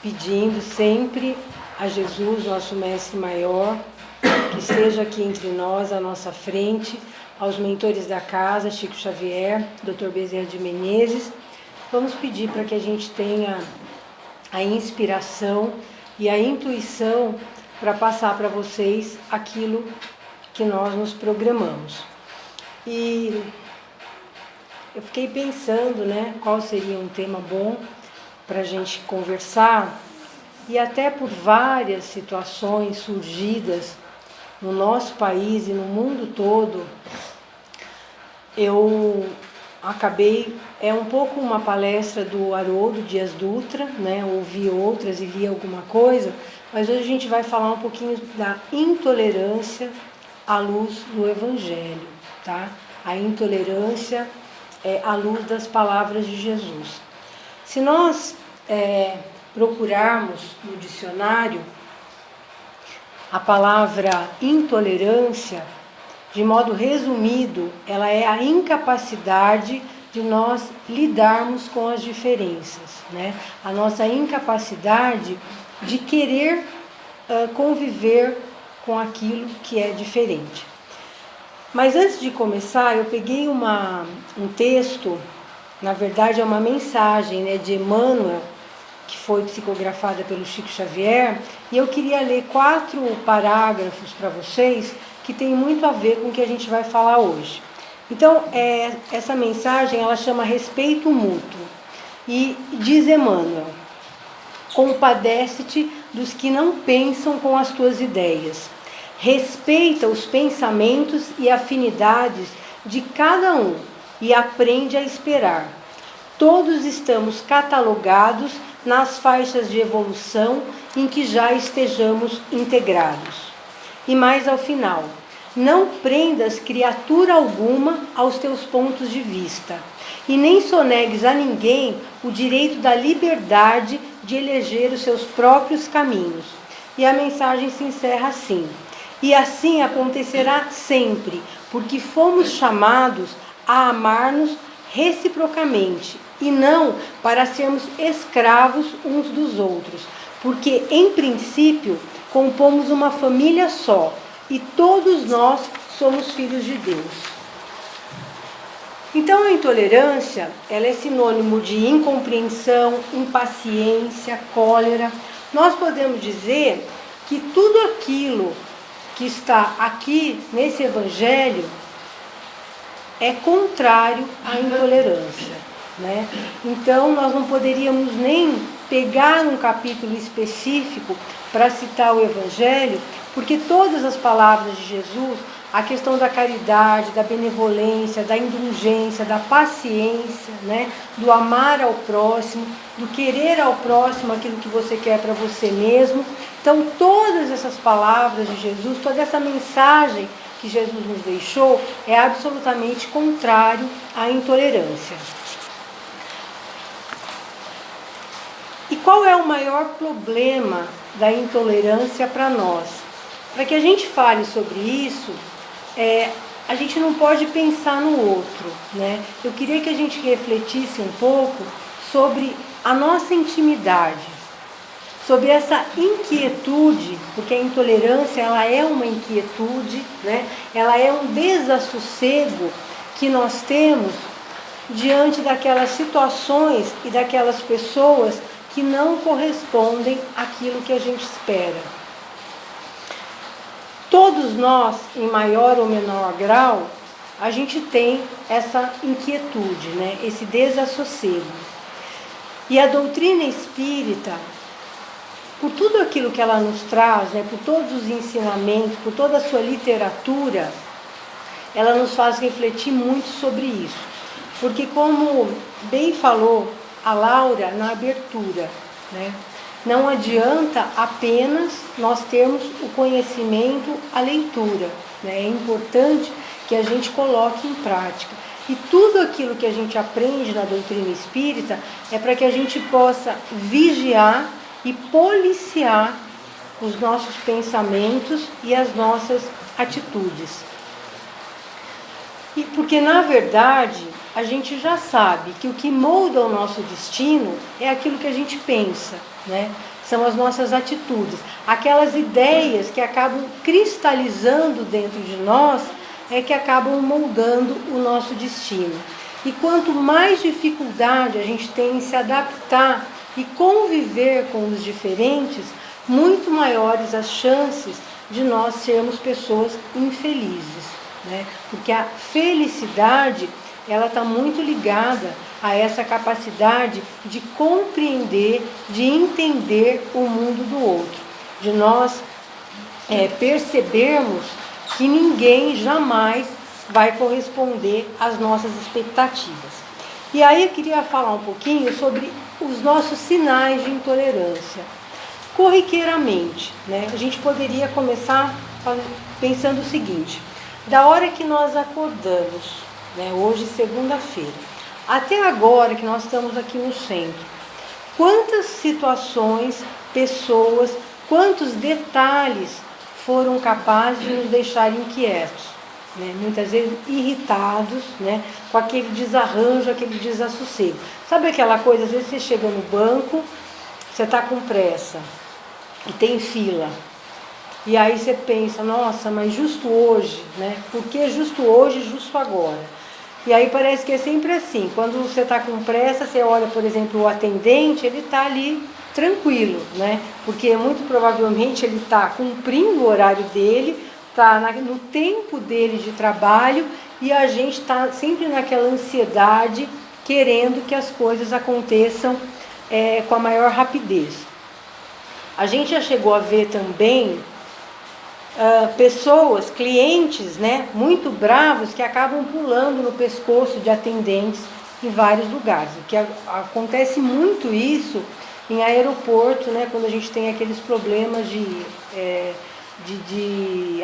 pedindo sempre a Jesus, nosso Mestre Maior, que esteja aqui entre nós, à nossa frente, aos mentores da casa, Chico Xavier, Dr. Bezerra de Menezes. Vamos pedir para que a gente tenha a inspiração e a intuição para passar para vocês aquilo que nós nos programamos. E eu fiquei pensando, qual seria um tema bom para a gente conversar, e até por várias situações surgidas no nosso país e no mundo todo, eu acabei, um pouco uma palestra do Haroldo Dias Dutra, ouvi outras e li alguma coisa, mas hoje a gente vai falar um pouquinho da intolerância à luz do Evangelho, tá? A intolerância à luz das palavras de Jesus. Se nós procurarmos no dicionário a palavra intolerância, de modo resumido, ela é a incapacidade de nós lidarmos com as diferenças, A nossa incapacidade de querer conviver com aquilo que é diferente. Mas antes de começar, eu peguei um texto, na verdade é uma mensagem de Emmanuel, que foi psicografada pelo Chico Xavier, e eu queria ler 4 parágrafos para vocês que tem muito a ver com o que a gente vai falar hoje. Então, essa mensagem ela chama Respeito Mútuo, e diz Emmanuel: compadece-te dos que não pensam com as tuas ideias. Respeita os pensamentos e afinidades de cada um e aprende a esperar. Todos estamos catalogados nas faixas de evolução em que já estejamos integrados. E mais ao final: não prendas criatura alguma aos teus pontos de vista, e nem sonegues a ninguém o direito da liberdade de eleger os seus próprios caminhos. E a mensagem se encerra assim: e assim acontecerá sempre, porque fomos chamados a amar-nos reciprocamente, e não para sermos escravos uns dos outros, porque, em princípio, compomos uma família só, e todos nós somos filhos de Deus. Então, a intolerância, ela é sinônimo de incompreensão, impaciência, cólera. Nós podemos dizer que tudo aquilo que está aqui nesse Evangelho é contrário à intolerância, Então, nós não poderíamos nem pegar um capítulo específico para citar o Evangelho, porque todas as palavras de Jesus, a questão da caridade, da benevolência, da indulgência, da paciência, do amar ao próximo, do querer ao próximo aquilo que você quer para você mesmo. Então, todas essas palavras de Jesus, toda essa mensagem que Jesus nos deixou é absolutamente contrário à intolerância. E qual é o maior problema da intolerância para nós? Para que a gente fale sobre isso, a gente não pode pensar no outro, Eu queria que a gente refletisse um pouco sobre a nossa intimidade, sobre essa inquietude, porque a intolerância ela é uma inquietude, Ela é um desassossego que nós temos diante daquelas situações e daquelas pessoas que não correspondem àquilo que a gente espera. Todos nós, em maior ou menor grau, a gente tem essa inquietude, esse desassossego. E a doutrina espírita, por tudo aquilo que ela nos traz, por todos os ensinamentos, por toda a sua literatura, ela nos faz refletir muito sobre isso. Porque, como bem falou a Laura na abertura, não adianta apenas nós termos o conhecimento, a leitura, É importante que a gente coloque em prática. E tudo aquilo que a gente aprende na doutrina espírita é para que a gente possa vigiar e policiar os nossos pensamentos e as nossas atitudes. E porque, na verdade, a gente já sabe que o que molda o nosso destino é aquilo que a gente pensa, né? São as nossas atitudes. Aquelas ideias que acabam cristalizando dentro de nós é que acabam moldando o nosso destino. E quanto mais dificuldade a gente tem em se adaptar e conviver com os diferentes, muito maiores as chances de nós sermos pessoas infelizes, né? Porque a felicidade, ela está muito ligada a essa capacidade de compreender, de entender o mundo do outro, de nós percebermos que ninguém jamais vai corresponder às nossas expectativas. E aí eu queria falar um pouquinho sobre os nossos sinais de intolerância. Corriqueiramente, né, a gente poderia começar pensando o seguinte: da hora que nós acordamos, né, hoje segunda-feira, até agora que nós estamos aqui no centro, quantas situações, pessoas, quantos detalhes foram capazes de nos deixar inquietos, né? Muitas vezes irritados, né? Com aquele desarranjo, aquele desassossego. Sabe aquela coisa, às vezes você chega no banco, você está com pressa e tem fila, e aí você pensa, nossa, mas justo hoje, né? Por que justo hoje, justo agora? E aí parece que é sempre assim, quando você está com pressa, você olha, por exemplo, o atendente, ele está ali tranquilo, né? Porque muito provavelmente ele está cumprindo o horário dele, está no tempo dele de trabalho, e a gente está sempre naquela ansiedade, querendo que as coisas aconteçam com a maior rapidez. A gente já chegou a ver também pessoas, clientes, né, muito bravos, que acabam pulando no pescoço de atendentes em vários lugares. Que acontece muito isso em aeroporto, né, quando a gente tem aqueles problemas de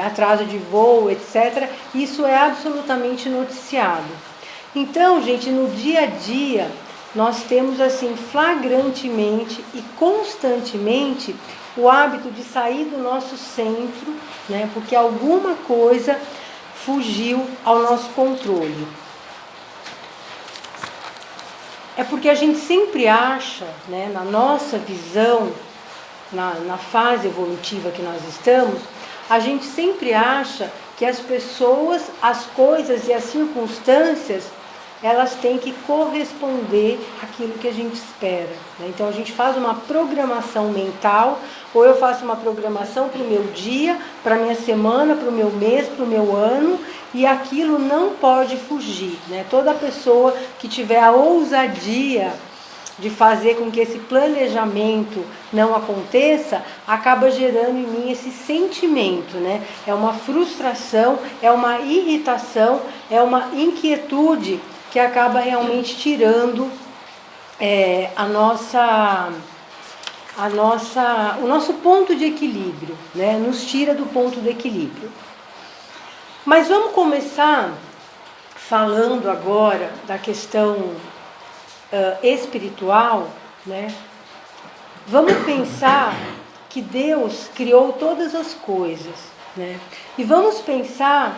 atraso de voo, etc. Isso é absolutamente noticiado. Então, gente, no dia a dia, nós temos assim flagrantemente e constantemente o hábito de sair do nosso centro, né, porque alguma coisa fugiu ao nosso controle. É porque a gente sempre acha, né, na nossa visão, na fase evolutiva que nós estamos, a gente sempre acha que as pessoas, as coisas e as circunstâncias, elas têm que corresponder àquilo que a gente espera, né? Então a gente faz uma programação mental, ou eu faço uma programação para o meu dia, para a minha semana, para o meu mês, para o meu ano, e aquilo não pode fugir, né? Toda pessoa que tiver a ousadia de fazer com que esse planejamento não aconteça, acaba gerando em mim esse sentimento, né? É uma frustração, é uma irritação, é uma inquietude que acaba realmente tirando o nosso ponto de equilíbrio, né? Nos tira do ponto de equilíbrio. Mas vamos começar falando agora da questão espiritual, né? Vamos pensar que Deus criou todas as coisas, né? E vamos pensar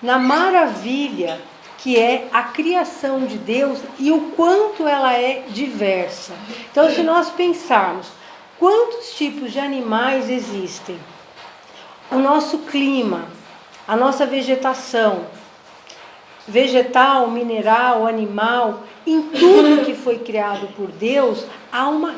na maravilha que é a criação de Deus e o quanto ela é diversa. Então, se nós pensarmos quantos tipos de animais existem, o nosso clima, a nossa vegetação, vegetal, mineral, animal, em tudo que foi criado por Deus, há uma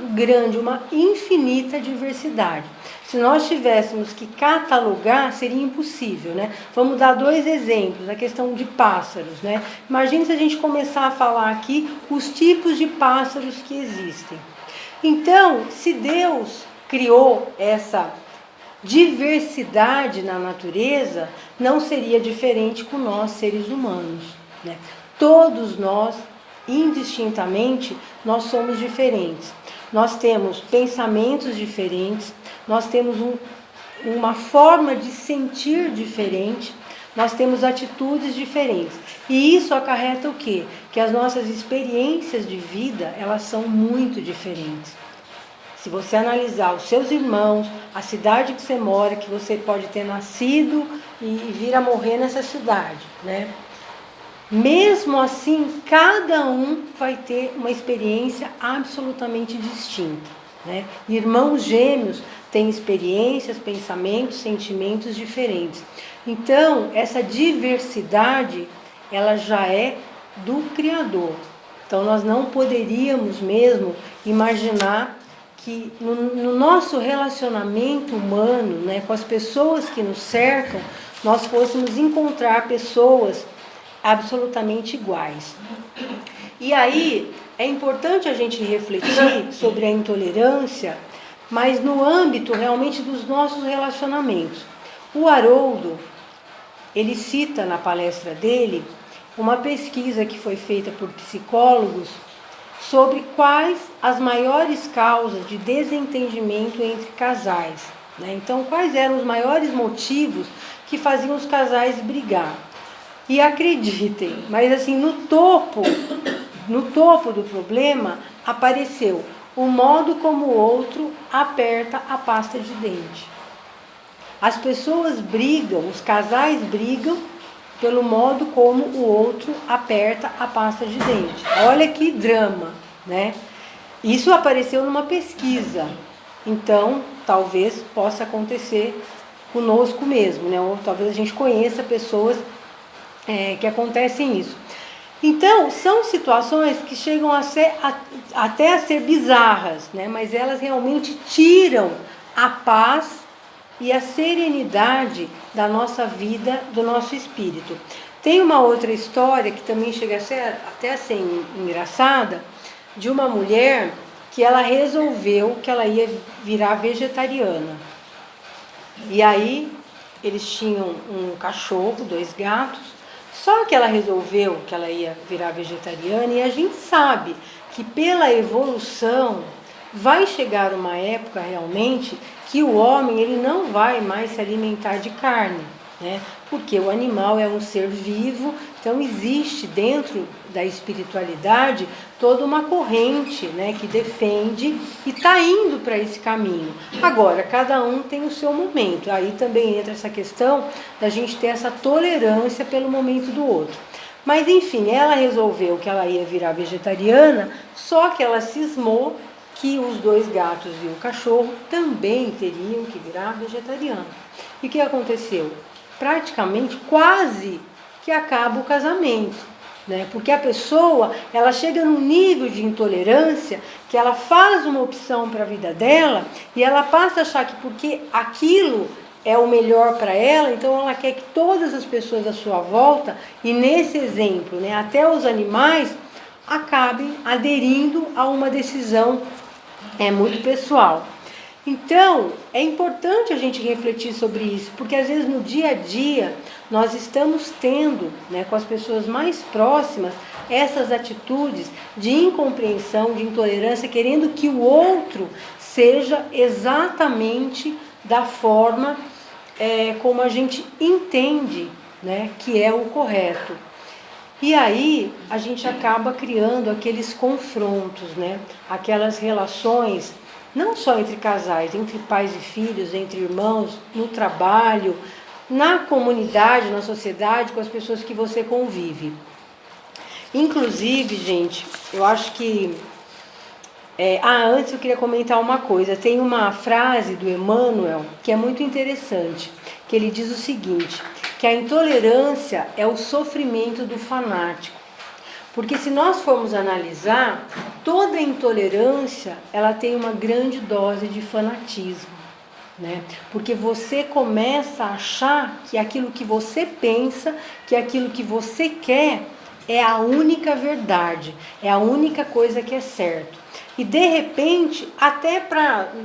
infinita diversidade. Se nós tivéssemos que catalogar, seria impossível, né? Vamos dar 2 exemplos, a questão de pássaros, né? Imagine se a gente começar a falar aqui os tipos de pássaros que existem. Então, se Deus criou essa diversidade na natureza, não seria diferente com nós, seres humanos, né? Todos nós, indistintamente, nós somos diferentes. Nós temos pensamentos diferentes, nós temos uma forma de sentir diferente, nós temos atitudes diferentes. E isso acarreta o quê? Que as nossas experiências de vida, elas são muito diferentes. Se você analisar os seus irmãos, a cidade que você mora, que você pode ter nascido e vir a morrer nessa cidade, né? mesmo assim, cada um vai ter uma experiência absolutamente distinta, né? Irmãos gêmeos têm experiências, pensamentos, sentimentos diferentes. Então, essa diversidade, ela já é do Criador. Então, nós não poderíamos mesmo imaginar que no nosso relacionamento humano, né, com as pessoas que nos cercam, nós fôssemos encontrar pessoas absolutamente iguais. E aí é importante a gente refletir sobre a intolerância, mas no âmbito realmente dos nossos relacionamentos. O Haroldo, ele cita na palestra dele uma pesquisa que foi feita por psicólogos sobre quais as maiores causas de desentendimento entre casais, né? Então, quais eram os maiores motivos que faziam os casais brigar. E acreditem, mas assim, no topo do problema apareceu o modo como o outro aperta a pasta de dente. As pessoas brigam, os casais brigam pelo modo como o outro aperta a pasta de dente. Olha que drama, né? Isso apareceu numa pesquisa. Então, talvez possa acontecer conosco mesmo, né? Ou talvez a gente conheça pessoas que acontecem isso. Então, são situações que chegam até a ser bizarras, né? Mas elas realmente tiram a paz e a serenidade da nossa vida, do nosso espírito. Tem uma outra história que também chega até a ser engraçada, de uma mulher que ela resolveu que ela ia virar vegetariana. E aí, eles tinham um cachorro, 2 gatos, só que ela resolveu que ela ia virar vegetariana, e a gente sabe que pela evolução vai chegar uma época realmente que o homem ele não vai mais se alimentar de carne, né? Porque o animal é um ser vivo, então existe dentro da espiritualidade toda uma corrente, né, que defende e está indo para esse caminho. Agora, cada um tem o seu momento, aí também entra essa questão da gente ter essa tolerância pelo momento do outro. Mas enfim, ela resolveu que ela ia virar vegetariana, só que ela cismou que os 2 gatos e o cachorro também teriam que virar vegetariano. E o que aconteceu? Praticamente quase que acaba o casamento, né? Porque a pessoa, ela chega num nível de intolerância que ela faz uma opção para a vida dela e ela passa a achar que porque aquilo é o melhor para ela, então ela quer que todas as pessoas à sua volta, e nesse exemplo, né, até os animais, acabem aderindo a uma decisão muito pessoal. Então, é importante a gente refletir sobre isso, porque às vezes no dia a dia nós estamos tendo, né, com as pessoas mais próximas, essas atitudes de incompreensão, de intolerância, querendo que o outro seja exatamente da forma como a gente entende, né, que é o correto. E aí a gente acaba criando aqueles confrontos, né? Aquelas relações, não só entre casais, entre pais e filhos, entre irmãos, no trabalho, na comunidade, na sociedade, com as pessoas que você convive. Inclusive, gente, eu acho que... antes eu queria comentar uma coisa. Tem uma frase do Emmanuel que é muito interessante, que ele diz o seguinte, que a intolerância é o sofrimento do fanático. Porque se nós formos analisar, toda intolerância, ela tem uma grande dose de fanatismo, né? Porque você começa a achar que aquilo que você pensa, que aquilo que você quer, é a única verdade, é a única coisa que é certo. E de repente, até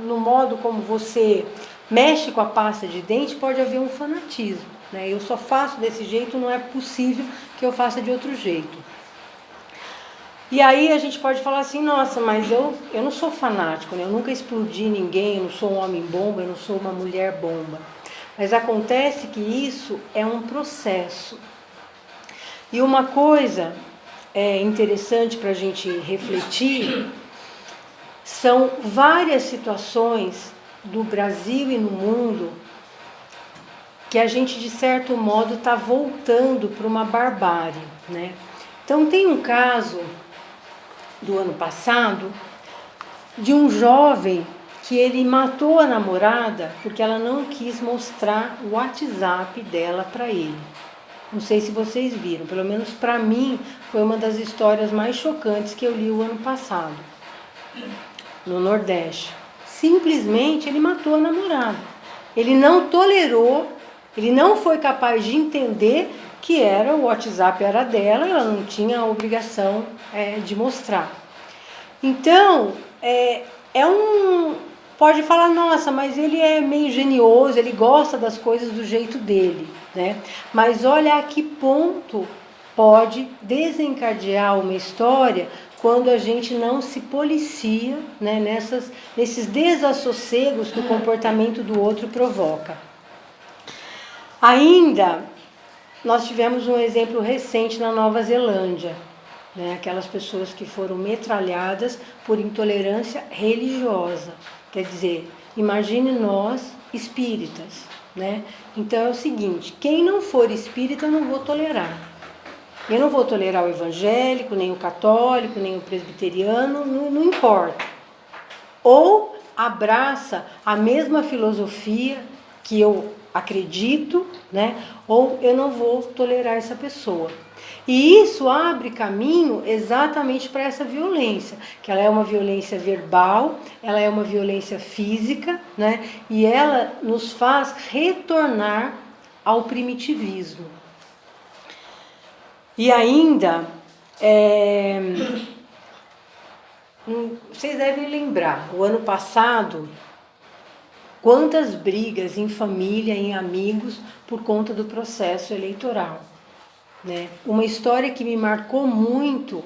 no modo como você mexe com a pasta de dente, pode haver um fanatismo, né? Eu só faço desse jeito, não é possível que eu faça de outro jeito. E aí a gente pode falar assim, nossa, mas eu não sou fanático, né? Eu nunca explodi ninguém, eu não sou um homem bomba, eu não sou uma mulher bomba. Mas acontece que isso é um processo. E uma coisa interessante para a gente refletir são várias situações do Brasil e no mundo que a gente, de certo modo, está voltando para uma barbárie, né? Então, tem um caso do ano passado de um jovem que ele matou a namorada porque ela não quis mostrar o WhatsApp dela para ele. Não sei se vocês viram, pelo menos para mim foi uma das histórias mais chocantes que eu li o ano passado, no Nordeste. Simplesmente ele matou a namorada. Ele não tolerou, ele não foi capaz de entender que o WhatsApp era dela, ela não tinha a obrigação de mostrar. Então, pode falar, nossa, mas ele é meio genioso, ele gosta das coisas do jeito dele, né? Mas olha a que ponto pode desencadear uma história quando a gente não se policia, né, nesses desassossegos que o comportamento do outro provoca. Ainda, nós tivemos um exemplo recente na Nova Zelândia, né, aquelas pessoas que foram metralhadas por intolerância religiosa. Quer dizer, imagine nós espíritas, né? Então é o seguinte, quem não for espírita eu não vou tolerar. Eu não vou tolerar o evangélico, nem o católico, nem o presbiteriano, não importa. Ou abraça a mesma filosofia que eu acredito, né? Ou eu não vou tolerar essa pessoa. E isso abre caminho exatamente para essa violência, que ela é uma violência verbal, ela é uma violência física, né? E ela nos faz retornar ao primitivismo. E ainda, vocês devem lembrar, o ano passado, quantas brigas em família, em amigos, por conta do processo eleitoral, né? Uma história que me marcou muito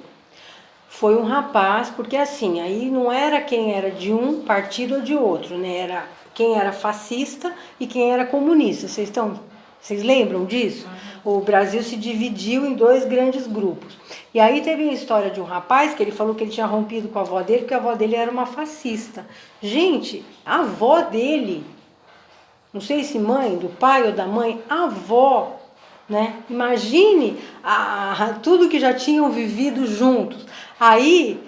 foi um rapaz, porque assim, aí não era quem era de um partido ou de outro, né? Era quem era fascista e quem era comunista. Vocês lembram disso? O Brasil se dividiu em 2 grandes grupos. E aí teve a história de um rapaz que ele falou que ele tinha rompido com a avó dele, porque a avó dele era uma fascista. Gente, a avó dele, não sei se mãe, do pai ou da mãe, a avó, né? Imagine tudo que já tinham vivido juntos. Aí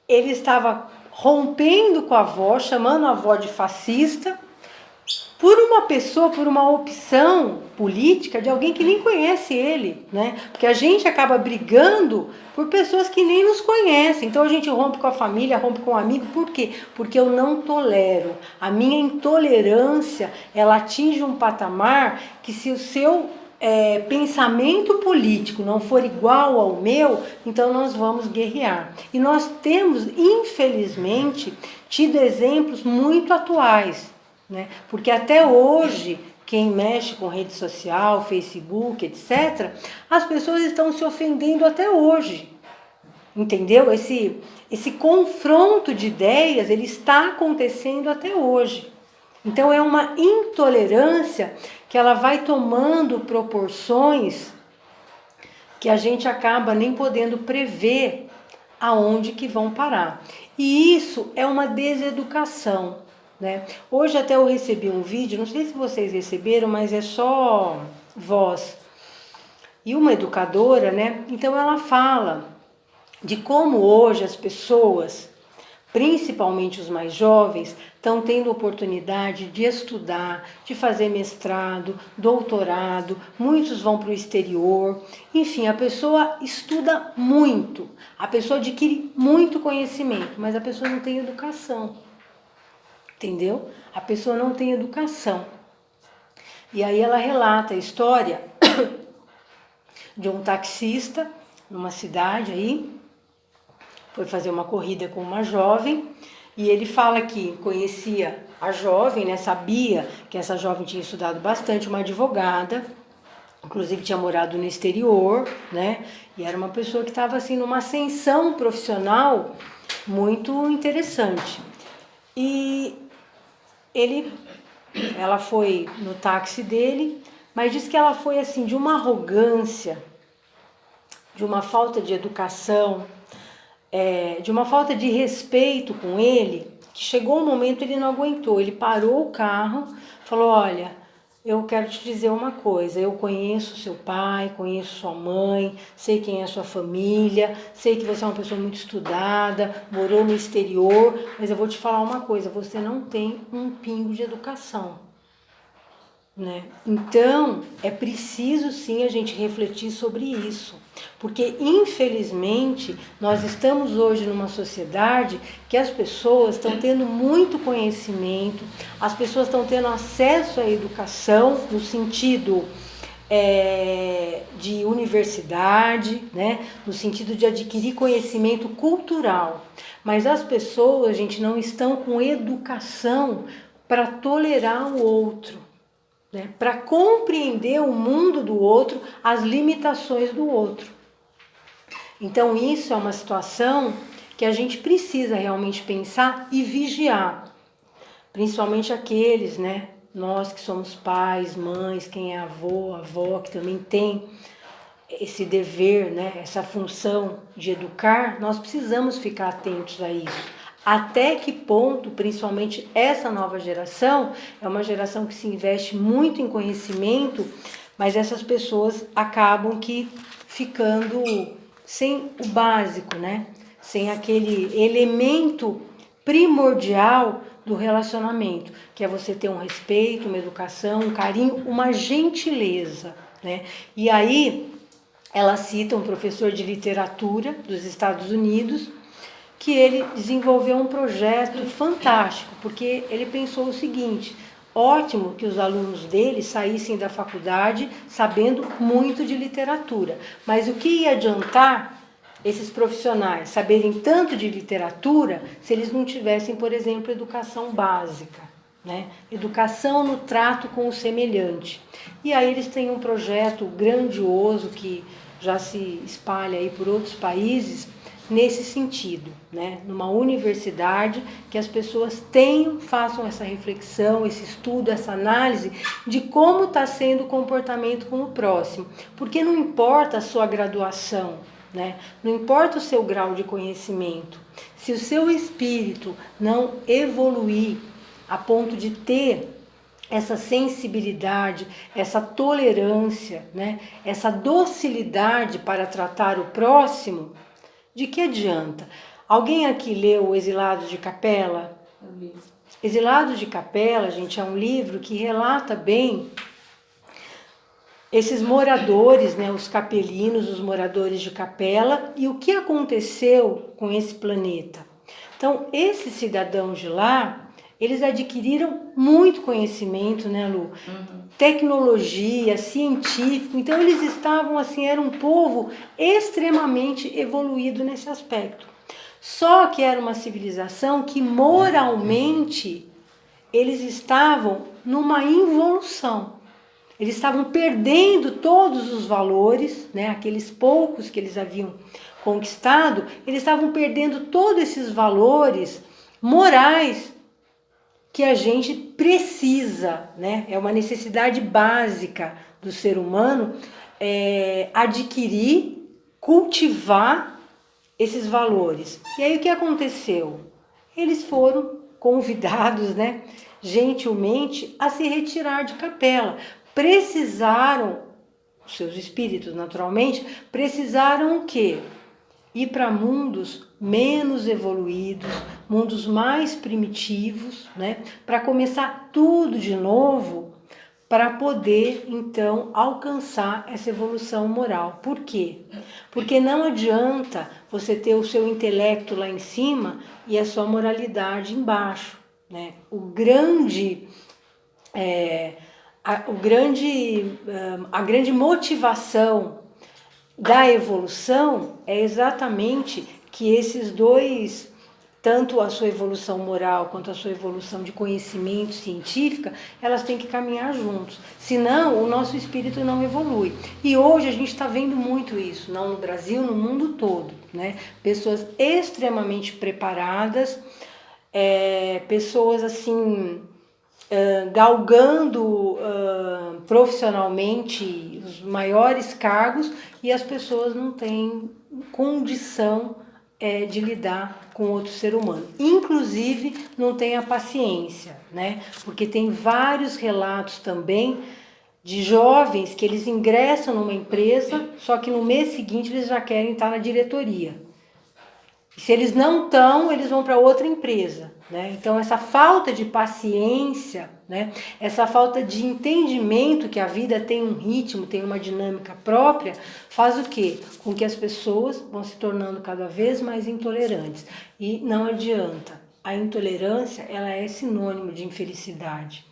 ele estava rompendo com a avó, chamando a avó de fascista, por uma pessoa, por uma opção política de alguém que nem conhece ele, né? Porque a gente acaba brigando por pessoas que nem nos conhecem. Então a gente rompe com a família, rompe com o amigo. Por quê? Porque eu não tolero. A minha intolerância, ela atinge um patamar que, se o seu pensamento político não for igual ao meu, então nós vamos guerrear. E nós temos, infelizmente, tido exemplos muito atuais, né? Porque até hoje, quem mexe com rede social, Facebook, etc., as pessoas estão se ofendendo até hoje. Entendeu? Esse confronto de ideias, ele está acontecendo até hoje. Então é uma intolerância que ela vai tomando proporções que a gente acaba nem podendo prever aonde que vão parar. E isso é uma deseducação, né? Hoje até eu recebi um vídeo, não sei se vocês receberam, mas é só voz. E uma educadora, né? Então ela fala de como hoje as pessoas, principalmente os mais jovens, estão tendo oportunidade de estudar, de fazer mestrado, doutorado, muitos vão para o exterior. Enfim, a pessoa estuda muito, a pessoa adquire muito conhecimento, mas a pessoa não tem educação. Entendeu? A pessoa não tem educação. E aí ela relata a história de um taxista numa cidade aí, foi fazer uma corrida com uma jovem, e ele fala que conhecia a jovem, né, sabia que essa jovem tinha estudado bastante, uma advogada, inclusive tinha morado no exterior, né, e era uma pessoa que estava assim numa ascensão profissional muito interessante. E ela foi no táxi dele, mas diz que ela foi assim de uma arrogância, de uma falta de educação, de uma falta de respeito com ele, que chegou um momento ele não aguentou, ele parou o carro, falou: olha, eu quero te dizer uma coisa, eu conheço seu pai, conheço sua mãe, sei quem é sua família, sei que você é uma pessoa muito estudada, morou no exterior, mas eu vou te falar uma coisa, você não tem um pingo de educação. Né? Então, é preciso sim a gente refletir sobre isso, porque infelizmente nós estamos hoje numa sociedade que as pessoas estão tendo muito conhecimento, as pessoas estão tendo acesso à educação no sentido de universidade, né? No sentido de adquirir conhecimento cultural, mas as pessoas, gente, não estão com educação para tolerar o outro. Né, para compreender o mundo do outro, as limitações do outro. Então isso é uma situação que a gente precisa realmente pensar e vigiar, principalmente aqueles, né, nós que somos pais, mães, quem é avô, avó, que também tem esse dever, né, essa função de educar, nós precisamos ficar atentos a isso. Até que ponto, principalmente essa nova geração, é uma geração que se investe muito em conhecimento, mas essas pessoas acabam que ficando sem o básico, né? Sem aquele elemento primordial do relacionamento, que é você ter um respeito, uma educação, um carinho, uma gentileza, né? E aí ela cita um professor de literatura dos Estados Unidos, que ele desenvolveu um projeto fantástico, porque ele pensou o seguinte: ótimo que os alunos dele saíssem da faculdade sabendo muito de literatura, mas o que ia adiantar esses profissionais saberem tanto de literatura se eles não tivessem, por exemplo, educação básica, né? Educação no trato com o semelhante. E aí eles têm um projeto grandioso que já se espalha aí por outros países, nesse sentido, né? Numa universidade, que as pessoas façam essa reflexão, esse estudo, essa análise de como está sendo o comportamento com o próximo. Porque não importa a sua graduação, né? Não importa o seu grau de conhecimento, se o seu espírito não evoluir a ponto de ter essa sensibilidade, essa tolerância, né? Essa docilidade para tratar o próximo, de que adianta? Alguém aqui leu Exilados de Capela? Exilados de Capela, gente, é um livro que relata bem esses moradores, né, os capelinos, os moradores de Capela, e o que aconteceu com esse planeta. Então, esses cidadãos de lá, eles adquiriram muito conhecimento, né, Lu? Tecnologia, científico. Então, eles estavam assim, era um povo extremamente evoluído nesse aspecto. Só que era uma civilização que moralmente eles estavam numa involução. Eles estavam perdendo todos os valores, né, aqueles poucos que eles haviam conquistado, eles estavam perdendo todos esses valores morais que a gente precisa, né? É uma necessidade básica do ser humano adquirir, cultivar esses valores. E aí o que aconteceu? Eles foram convidados, né, gentilmente, a se retirar de Capela. Precisaram, seus espíritos naturalmente, precisaram o quê? Ir para mundos menos evoluídos, mundos mais primitivos, né? Para começar tudo de novo, para poder então alcançar essa evolução moral. Por quê? Porque não adianta você ter o seu intelecto lá em cima e a sua moralidade embaixo, né? A grande motivação da evolução é exatamente que esses dois, tanto a sua evolução moral quanto a sua evolução de conhecimento científica, elas têm que caminhar juntos. Senão, o nosso espírito não evolui. E hoje a gente está vendo muito isso, não no Brasil, no mundo todo, né? Pessoas extremamente preparadas, pessoas assim, galgando profissionalmente os maiores cargos, e as pessoas não têm condição de lidar com outro ser humano. Inclusive, não tem a paciência, né? Porque tem vários relatos também de jovens que eles ingressam numa empresa, só que no mês seguinte eles já querem estar na diretoria. E se eles não estão, eles vão para outra empresa, né? Então, essa falta de paciência, né? Essa falta de entendimento que a vida tem um ritmo, tem uma dinâmica própria, faz o quê? Com que as pessoas vão se tornando cada vez mais intolerantes. E não adianta. A intolerância, ela é sinônimo de infelicidade,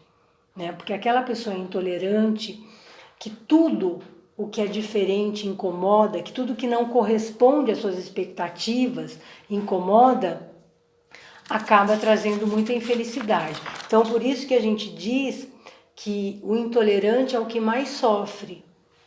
né? Porque aquela pessoa intolerante, que tudo o que é diferente incomoda, que tudo que não corresponde às suas expectativas incomoda, acaba trazendo muita infelicidade. Então, por isso que a gente diz que o intolerante é o que mais sofre,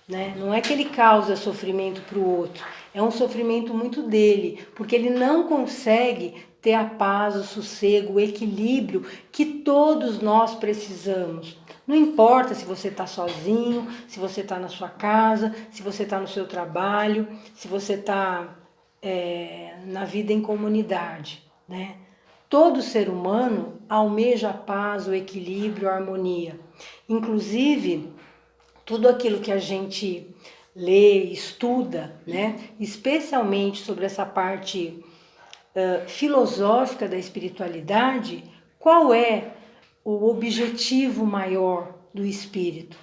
né? Não é que ele causa sofrimento para o outro, é um sofrimento muito dele, porque ele não consegue ter a paz, o sossego, o equilíbrio que todos nós precisamos. Não importa se você está sozinho, se você está na sua casa, se você está no seu trabalho, se você está na vida em comunidade, né? Todo ser humano almeja a paz, o equilíbrio, a harmonia. Inclusive, tudo aquilo que a gente lê, estuda, né? Especialmente sobre essa parte filosófica da espiritualidade, qual é o objetivo maior do espírito,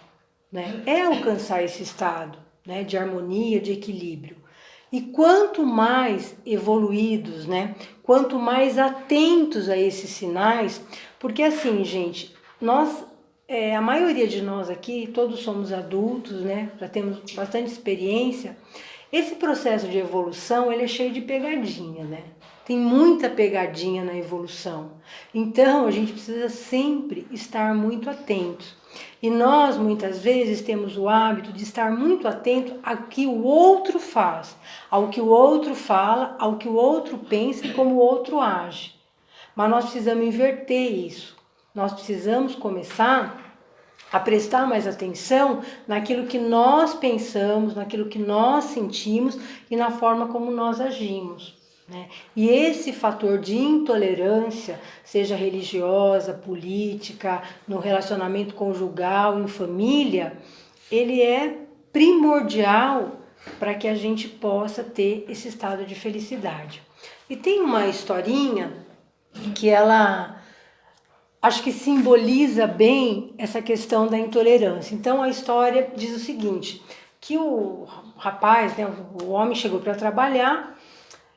né? É alcançar esse estado, né, de harmonia, de equilíbrio. E quanto mais evoluídos, né, quanto mais atentos a esses sinais, porque assim, gente, nós, a maioria de nós aqui, todos somos adultos, né, já temos bastante experiência. Esse processo de evolução, ele é cheio de pegadinha, né? Tem muita pegadinha na evolução. Então, a gente precisa sempre estar muito atento. E nós, muitas vezes, temos o hábito de estar muito atento ao que o outro faz, ao que o outro fala, ao que o outro pensa e como o outro age. Mas nós precisamos inverter isso. Nós precisamos começar a prestar mais atenção naquilo que nós pensamos, naquilo que nós sentimos e na forma como nós agimos, né? E esse fator de intolerância, seja religiosa, política, no relacionamento conjugal, em família, ele é primordial para que a gente possa ter esse estado de felicidade. E tem uma historinha que ela acho que simboliza bem essa questão da intolerância. Então a história diz o seguinte, que o rapaz, né, o homem chegou para trabalhar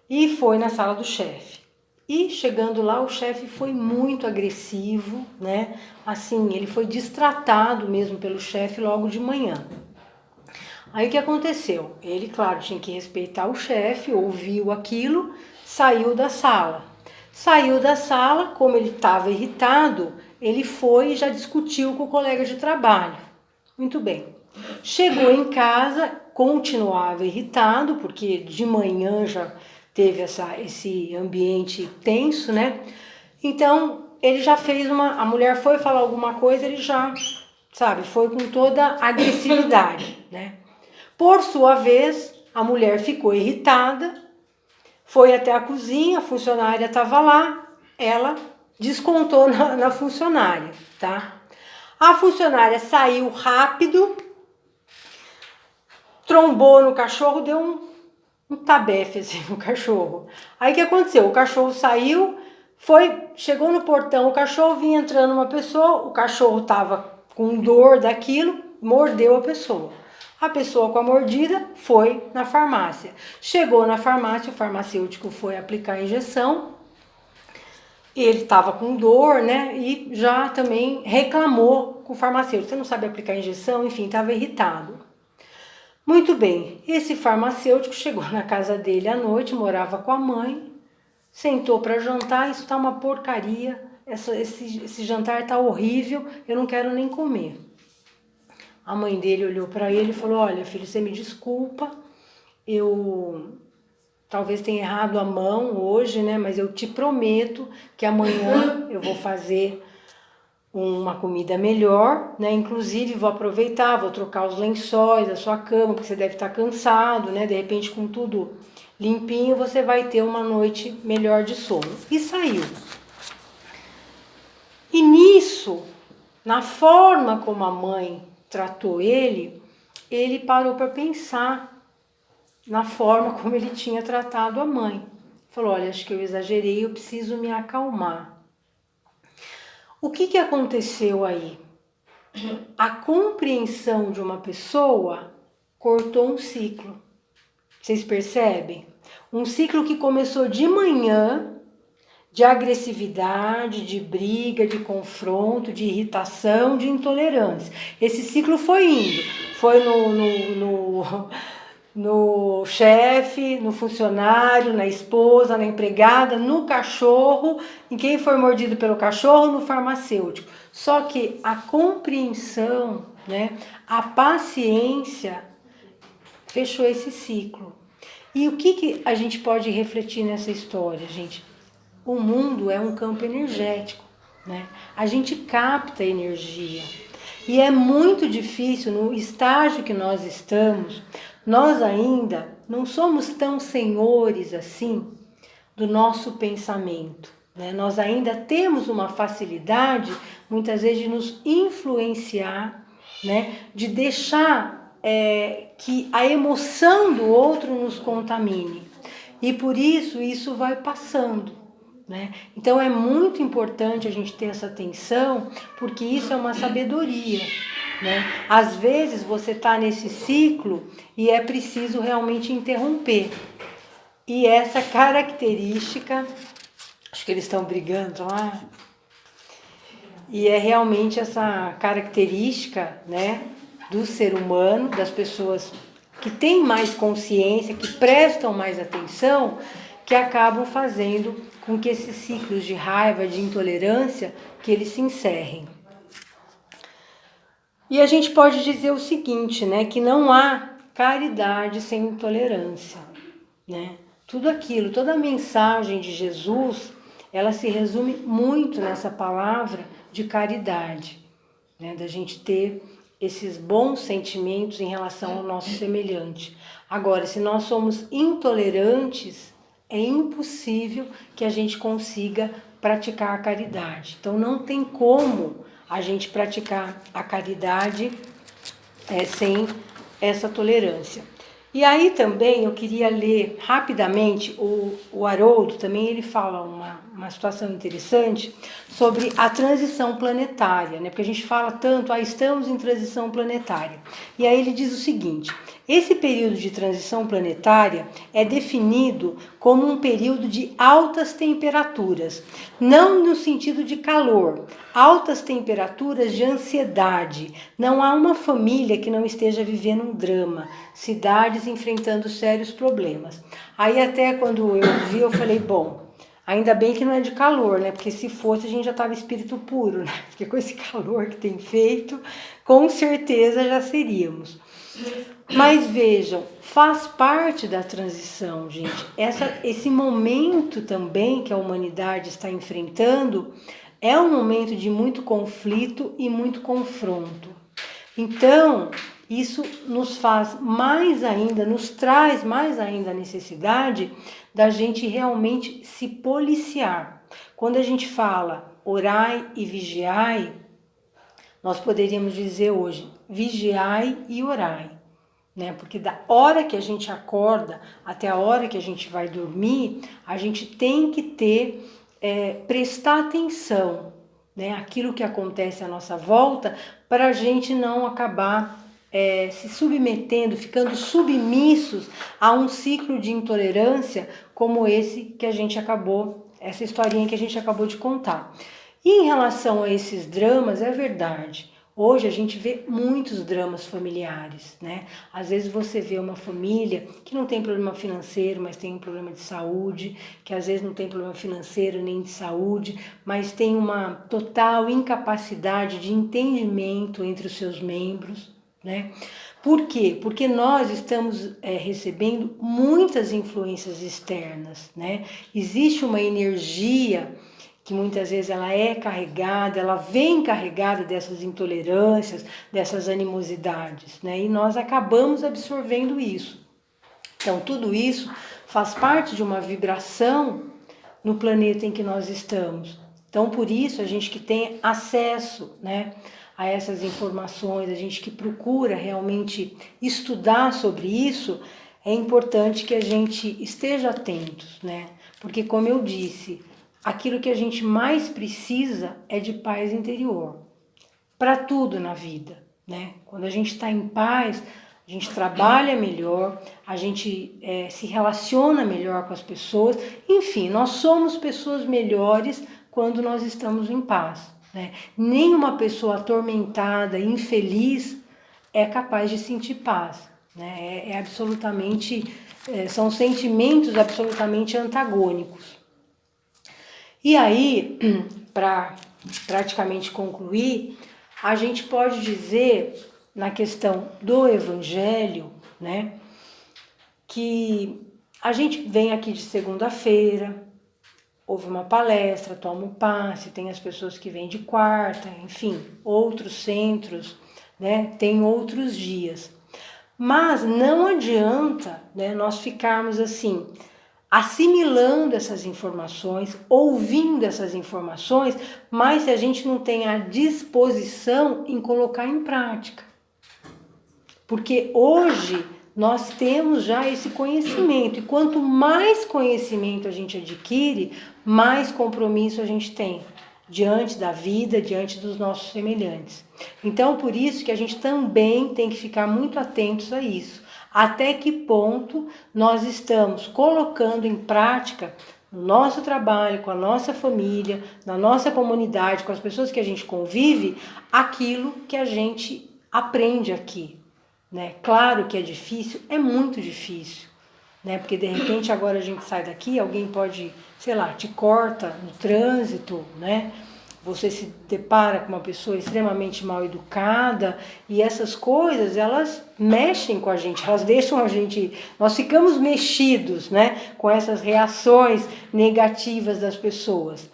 e foi na sala do chefe. E chegando lá, o chefe foi muito agressivo, né? Assim, ele foi destratado mesmo pelo chefe logo de manhã. Aí o que aconteceu? Ele, claro, tinha que respeitar o chefe, ouviu aquilo, saiu da sala. Saiu da sala, como ele estava irritado, ele foi e já discutiu com o colega de trabalho. Muito bem. Chegou em casa, continuava irritado, porque de manhã já teve esse ambiente tenso, né? Então, ele já fez a mulher foi falar alguma coisa, ele já, sabe, foi com toda a agressividade, né? Por sua vez, a mulher ficou irritada, foi até a cozinha, a funcionária estava lá, ela descontou na funcionária, tá? A funcionária saiu rápido, trombou no cachorro, deu um tabefe assim no cachorro. Aí o que aconteceu? O cachorro saiu, chegou no portão, o cachorro vinha entrando uma pessoa, o cachorro estava com dor daquilo, mordeu a pessoa. A pessoa com a mordida foi na farmácia. Chegou na farmácia, o farmacêutico foi aplicar a injeção. Ele estava com dor, né? E já também reclamou com o farmacêutico. Você não sabe aplicar a injeção? Enfim, estava irritado. Muito bem, esse farmacêutico chegou na casa dele à noite, morava com a mãe, sentou para jantar, isso está uma porcaria, esse jantar está horrível, eu não quero nem comer. A mãe dele olhou para ele e falou, olha filho, você me desculpa, eu talvez tenha errado a mão hoje, né? Mas eu te prometo que amanhã eu vou fazer uma comida melhor, né? Inclusive vou aproveitar, vou trocar os lençóis da sua cama, porque você deve estar cansado, né? De repente com tudo limpinho, você vai ter uma noite melhor de sono. E saiu. E nisso, na forma como a mãe tratou ele parou para pensar na forma como ele tinha tratado a mãe. Falou, olha, acho que eu exagerei, eu preciso me acalmar. O que aconteceu aí? A compreensão de uma pessoa cortou um ciclo. Vocês percebem? Um ciclo que começou de manhã, de agressividade, de briga, de confronto, de irritação, de intolerância. Esse ciclo foi indo. Foi no chefe, no funcionário, na esposa, na empregada, no cachorro, em quem foi mordido pelo cachorro, no farmacêutico. Só que a compreensão, né, a paciência fechou esse ciclo. E o que a gente pode refletir nessa história, gente? O mundo é um campo energético, né? A gente capta energia. E é muito difícil, no estágio que nós estamos, nós ainda não somos tão senhores assim do nosso pensamento, né? Nós ainda temos uma facilidade, muitas vezes, de nos influenciar, né? De deixar que a emoção do outro nos contamine. E por isso vai passando, né? Então é muito importante a gente ter essa atenção, porque isso é uma sabedoria, né? Às vezes você está nesse ciclo e é preciso realmente interromper. E essa característica, acho que eles estão brigando lá, e é realmente essa característica, né, do ser humano, das pessoas que têm mais consciência, que prestam mais atenção, que acabam fazendo com que esses ciclos de raiva, de intolerância, que eles se encerrem. E a gente pode dizer o seguinte, né, que não há caridade sem intolerância, né? Tudo aquilo, toda a mensagem de Jesus, ela se resume muito nessa palavra de caridade, né? Da gente ter esses bons sentimentos em relação ao nosso semelhante. Agora, se nós somos intolerantes, é impossível que a gente consiga praticar a caridade. Então, não tem como a gente praticar a caridade sem essa tolerância. E aí também eu queria ler rapidamente, o Haroldo também ele fala uma situação interessante sobre a transição planetária, né? Porque a gente fala tanto, estamos em transição planetária. E aí ele diz o seguinte, esse período de transição planetária é definido como um período de altas temperaturas, não no sentido de calor, altas temperaturas de ansiedade. Não há uma família que não esteja vivendo um drama, cidades enfrentando sérios problemas. Aí até quando eu vi, eu falei, bom, ainda bem que não é de calor, né? Porque se fosse a gente já estava espírito puro, né? Porque com esse calor que tem feito, com certeza já seríamos. Mas vejam, faz parte da transição, gente. Esse momento também que a humanidade está enfrentando é um momento de muito conflito e muito confronto. Então, isso nos faz mais ainda, nos traz mais ainda a necessidade da gente realmente se policiar. Quando a gente fala orai e vigiai, nós poderíamos dizer hoje, vigiai e orai, né? Porque da hora que a gente acorda até a hora que a gente vai dormir, a gente tem que prestar atenção, né? Aquilo que acontece à nossa volta, para a gente não acabar se submetendo, ficando submissos a um ciclo de intolerância como esse que a gente acabou, essa historinha que a gente acabou de contar. E em relação a esses dramas, é verdade. Hoje a gente vê muitos dramas familiares, né? Às vezes você vê uma família que não tem problema financeiro, mas tem um problema de saúde, que às vezes não tem problema financeiro nem de saúde, mas tem uma total incapacidade de entendimento entre os seus membros, né? Por quê? Porque nós estamos recebendo muitas influências externas, né? Existe uma energia que muitas vezes ela é carregada, ela vem carregada dessas intolerâncias, dessas animosidades, né? E nós acabamos absorvendo isso. Então, tudo isso faz parte de uma vibração no planeta em que nós estamos. Então, por isso, a gente que tem acesso, né, a essas informações, a gente que procura realmente estudar sobre isso, é importante que a gente esteja atentos, né? Porque, como eu disse, aquilo que a gente mais precisa é de paz interior, para tudo na vida, né? Quando a gente está em paz, a gente trabalha melhor, a gente se relaciona melhor com as pessoas, enfim, nós somos pessoas melhores quando nós estamos em paz, né? Nenhuma pessoa atormentada, infeliz, é capaz de sentir paz, né? Absolutamente, são sentimentos absolutamente antagônicos. E aí, para praticamente concluir, a gente pode dizer, na questão do Evangelho, né, que a gente vem aqui de segunda-feira, houve uma palestra, toma o passe, tem as pessoas que vêm de quarta, enfim, outros centros, né, tem outros dias. Mas não adianta, né, nós ficarmos assim, assimilando essas informações, ouvindo essas informações, mas se a gente não tem a disposição em colocar em prática. Porque hoje nós temos já esse conhecimento, e quanto mais conhecimento a gente adquire, mais compromisso a gente tem diante da vida, diante dos nossos semelhantes. Então, por isso que a gente também tem que ficar muito atentos a isso. Até que ponto nós estamos colocando em prática no nosso trabalho, com a nossa família, na nossa comunidade, com as pessoas que a gente convive, aquilo que a gente aprende aqui, né? Claro que é difícil, é muito difícil, né? Porque de repente agora a gente sai daqui, alguém pode, sei lá, te corta no trânsito, né? Você se depara com uma pessoa extremamente mal educada, e essas coisas, elas mexem com a gente, elas deixam a gente, nós ficamos mexidos, né, com essas reações negativas das pessoas.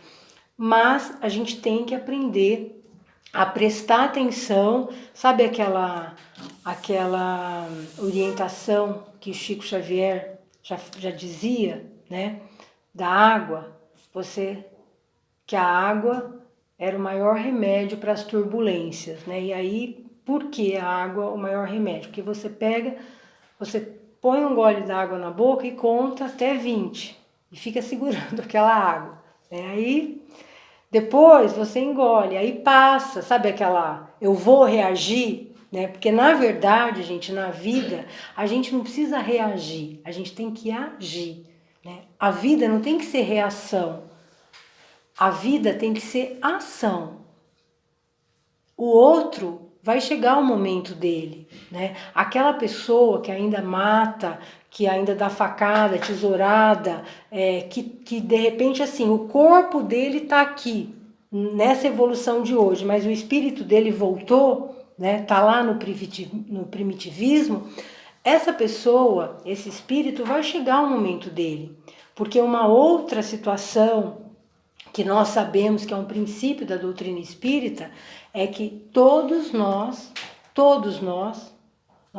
Mas a gente tem que aprender a prestar atenção, sabe aquela orientação que Chico Xavier já dizia, né, da água, que a água era o maior remédio para as turbulências, né? E aí, por que a água o maior remédio? Porque você põe um gole d'água na boca e conta até 20 e fica segurando aquela água, né? Aí, depois você engole, aí passa, sabe aquela, eu vou reagir, né? Porque na verdade, gente, na vida, a gente não precisa reagir, a gente tem que agir, né? A vida não tem que ser reação. A vida tem que ser ação. O outro vai chegar o momento dele, né? Aquela pessoa que ainda mata, que ainda dá facada, tesourada, que de repente assim, o corpo dele está aqui, nessa evolução de hoje, mas o espírito dele voltou, né? Tá lá no primitivismo. Essa pessoa, esse espírito, vai chegar o momento dele, porque uma outra situação que nós sabemos que é um princípio da doutrina espírita, é que todos nós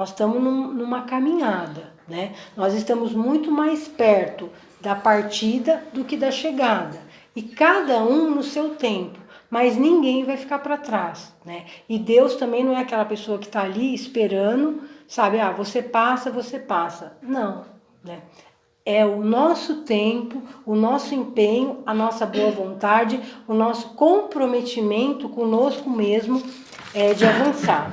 estamos numa caminhada, né? Nós estamos muito mais perto da partida do que da chegada, e cada um no seu tempo, mas ninguém vai ficar para trás, né? E Deus também não é aquela pessoa que está ali esperando, sabe? Ah, você passa. Não, né? É o nosso tempo, o nosso empenho, a nossa boa vontade, o nosso comprometimento conosco mesmo de avançar.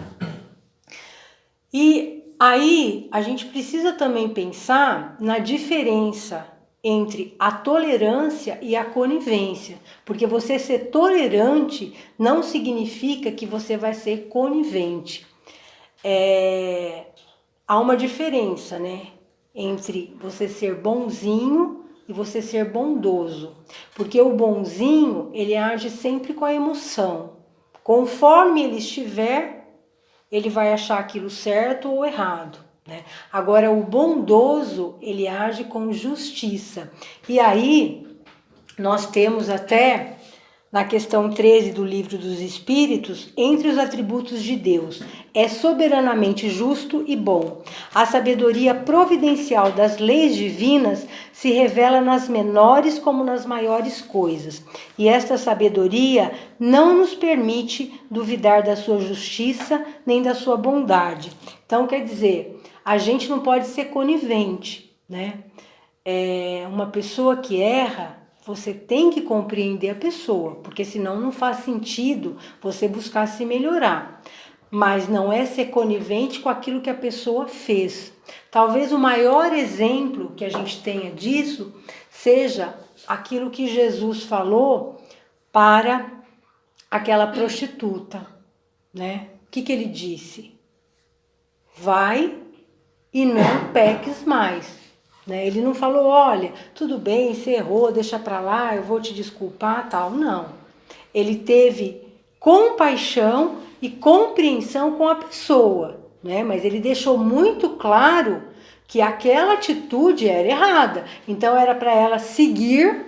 E aí a gente precisa também pensar na diferença entre a tolerância e a conivência, porque você ser tolerante não significa que você vai ser conivente. Há uma diferença, né? Entre você ser bonzinho e você ser bondoso. Porque o bonzinho, ele age sempre com a emoção. Conforme ele estiver, ele vai achar aquilo certo ou errado, né? Agora, o bondoso, ele age com justiça. E aí, nós temos até na questão 13 do Livro dos Espíritos, entre os atributos de Deus, é soberanamente justo e bom. A sabedoria providencial das leis divinas se revela nas menores como nas maiores coisas. E esta sabedoria não nos permite duvidar da sua justiça nem da sua bondade. Então, quer dizer, a gente não pode ser conivente, né? Uma pessoa que erra, você tem que compreender a pessoa, porque senão não faz sentido você buscar se melhorar. Mas não é ser conivente com aquilo que a pessoa fez. Talvez o maior exemplo que a gente tenha disso seja aquilo que Jesus falou para aquela prostituta, né? O que ele disse? Vai e não peques mais. Ele não falou, olha, tudo bem, você errou, deixa pra lá, eu vou te desculpar, tal. Não. Ele teve compaixão e compreensão com a pessoa, né? Mas ele deixou muito claro que aquela atitude era errada. Então era para ela seguir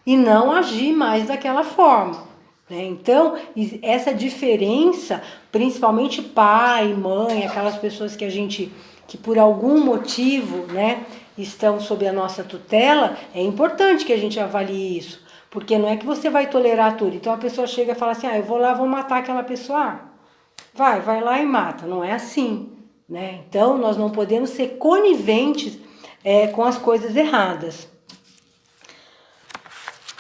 e não agir mais daquela forma. Então, essa diferença, principalmente pai, mãe, aquelas pessoas que por algum motivo, né, estão sob a nossa tutela, é importante que a gente avalie isso. Porque não é que você vai tolerar tudo. Então a pessoa chega e fala assim, eu vou lá, vou matar aquela pessoa. Vai lá e mata. Não é assim, né? Então nós não podemos ser coniventes com as coisas erradas.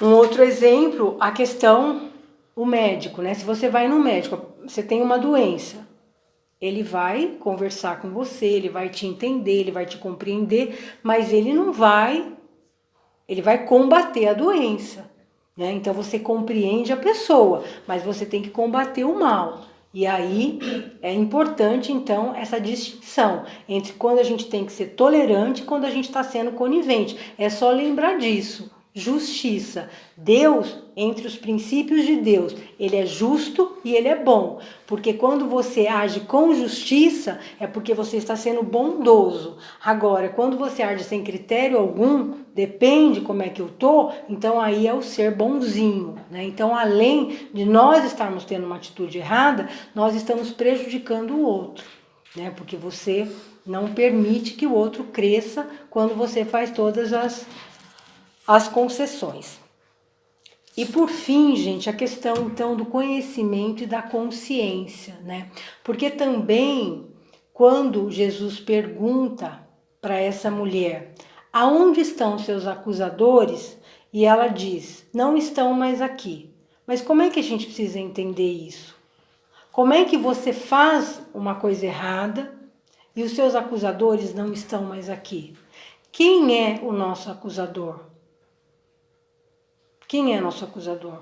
Um outro exemplo, a questão, o médico, né? Se você vai no médico, você tem uma doença, ele vai conversar com você, ele vai te entender, ele vai te compreender, mas ele vai combater a doença, né? Então você compreende a pessoa, mas você tem que combater o mal. E aí é importante, então, essa distinção entre quando a gente tem que ser tolerante e quando a gente está sendo conivente. É só lembrar disso. Justiça. Deus, entre os princípios de Deus, ele é justo e ele é bom. Porque quando você age com justiça, é porque você está sendo bondoso. Agora, quando você age sem critério algum, depende como é que eu tô, então aí é o ser bonzinho, né? Então, além de nós estarmos tendo uma atitude errada, nós estamos prejudicando o outro, né? Porque você não permite que o outro cresça quando você faz todas as concessões. E por fim, gente, a questão então do conhecimento e da consciência, né? Porque também quando Jesus pergunta para essa mulher, aonde estão seus acusadores? E ela diz, não estão mais aqui. Mas como é que a gente precisa entender isso? Como é que você faz uma coisa errada e os seus acusadores não estão mais aqui? Quem é o nosso acusador? Quem é nosso acusador?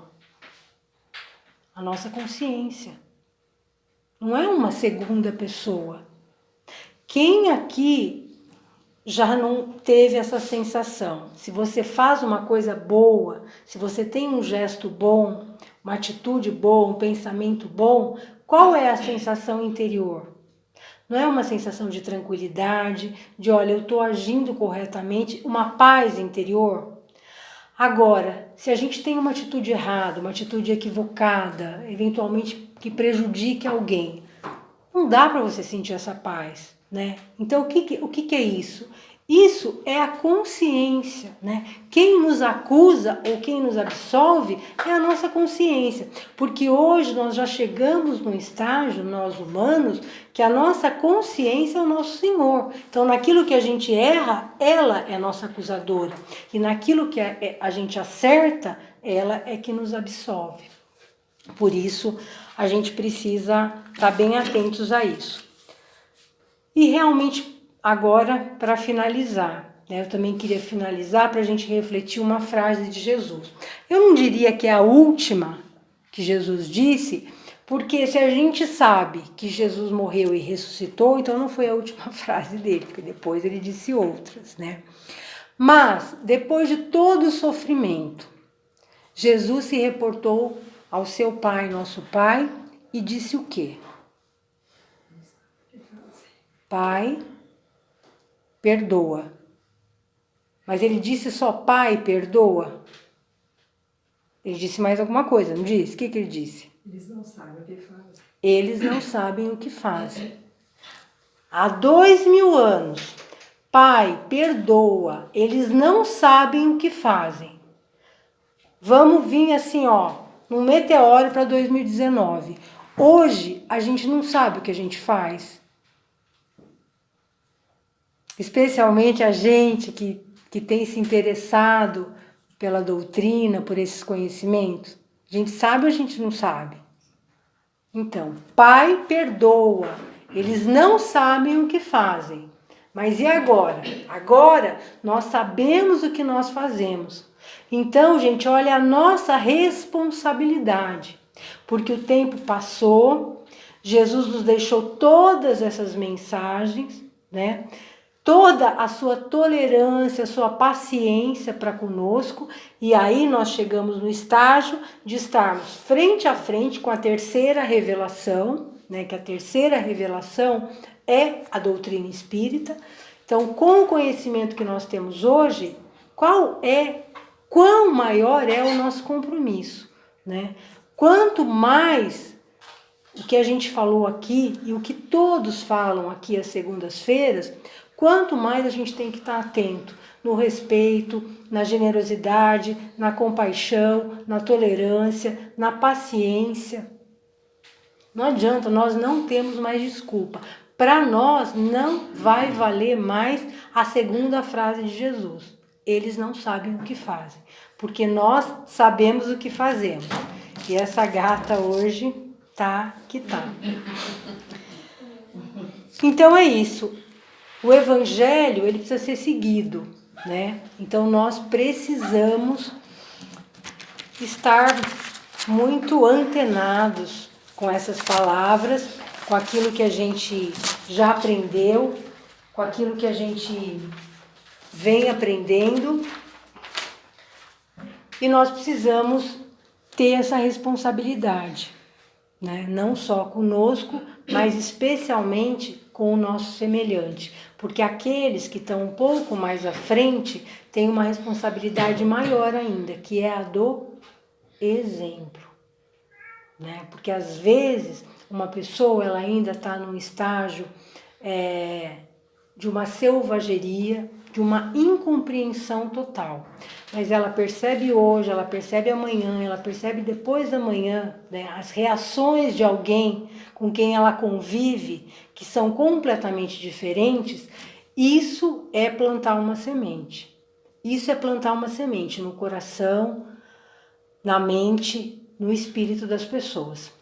A nossa consciência. Não é uma segunda pessoa. Quem aqui já não teve essa sensação? Se você faz uma coisa boa, se você tem um gesto bom, uma atitude boa, um pensamento bom, qual é a sensação interior? Não é uma sensação de tranquilidade, de olha, eu estou agindo corretamente, uma paz interior? Agora, se a gente tem uma atitude errada, uma atitude equivocada, eventualmente que prejudique alguém, não dá para você sentir essa paz, né? Então, o que é isso? Isso é a consciência, né? Quem nos acusa ou quem nos absolve é a nossa consciência. Porque hoje nós já chegamos num estágio, nós humanos, que a nossa consciência é o nosso Senhor. Então, naquilo que a gente erra, ela é nossa acusadora. E naquilo que a gente acerta, ela é que nos absolve. Por isso, a gente precisa estar bem atentos a isso. E realmente, agora, para finalizar, né, eu também queria finalizar para a gente refletir uma frase de Jesus. Eu não diria que é a última que Jesus disse, porque se a gente sabe que Jesus morreu e ressuscitou, então não foi a última frase dele, porque depois ele disse outras, né? Mas, depois de todo o sofrimento, Jesus se reportou ao seu Pai, nosso Pai, e disse o quê? Pai, perdoa. Mas ele disse só Pai, perdoa? Ele disse mais alguma coisa, não disse? O que ele disse? Eles não sabem o que fazem. Eles não sabem o que fazem. Há 2000 anos, Pai, perdoa, eles não sabem o que fazem. Vamos vir assim, num meteoro para 2019. Hoje, a gente não sabe o que a gente faz. Especialmente a gente que tem se interessado pela doutrina, por esses conhecimentos. A gente sabe ou a gente não sabe? Então, Pai, perdoa. Eles não sabem o que fazem. Mas e agora? Agora nós sabemos o que nós fazemos. Então, gente, olha a nossa responsabilidade. Porque o tempo passou, Jesus nos deixou todas essas mensagens, né? Toda a sua tolerância, a sua paciência para conosco, e aí nós chegamos no estágio de estarmos frente a frente com a terceira revelação, né, que a terceira revelação é a doutrina espírita. Então, com o conhecimento que nós temos hoje, quão maior é o nosso compromisso, né? Quanto mais o que a gente falou aqui e o que todos falam aqui às segundas-feiras, quanto mais a gente tem que estar atento no respeito, na generosidade, na compaixão, na tolerância, na paciência. Não adianta, nós não temos mais desculpa. Para nós não vai valer mais a segunda frase de Jesus. Eles não sabem o que fazem, porque nós sabemos o que fazemos. E essa gata hoje tá que tá. Então é isso. O evangelho, ele precisa ser seguido, né? Então nós precisamos estar muito antenados com essas palavras, com aquilo que a gente já aprendeu, com aquilo que a gente vem aprendendo. E nós precisamos ter essa responsabilidade, né? Não só conosco, mas especialmente com o nosso semelhante. Porque aqueles que estão um pouco mais à frente têm uma responsabilidade maior ainda, que é a do exemplo, né? Porque às vezes uma pessoa ela ainda está num estágio de uma selvageria, de uma incompreensão total. Mas ela percebe hoje, ela percebe amanhã, ela percebe depois da manhã, né, as reações de alguém com quem ela convive, que são completamente diferentes. Isso é plantar uma semente. Isso é plantar uma semente no coração, na mente, no espírito das pessoas.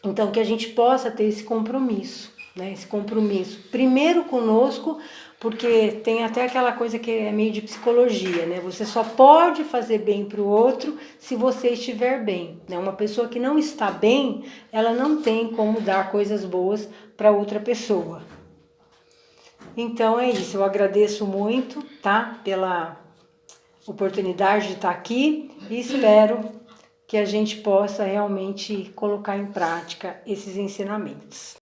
Então, que a gente possa ter esse compromisso, né? Esse compromisso primeiro conosco, porque tem até aquela coisa que é meio de psicologia, né? Você só pode fazer bem para o outro se você estiver bem, né? Uma pessoa que não está bem, ela não tem como dar coisas boas para outra pessoa. Então é isso, eu agradeço muito, tá? Pela oportunidade de estar aqui e espero que a gente possa realmente colocar em prática esses ensinamentos.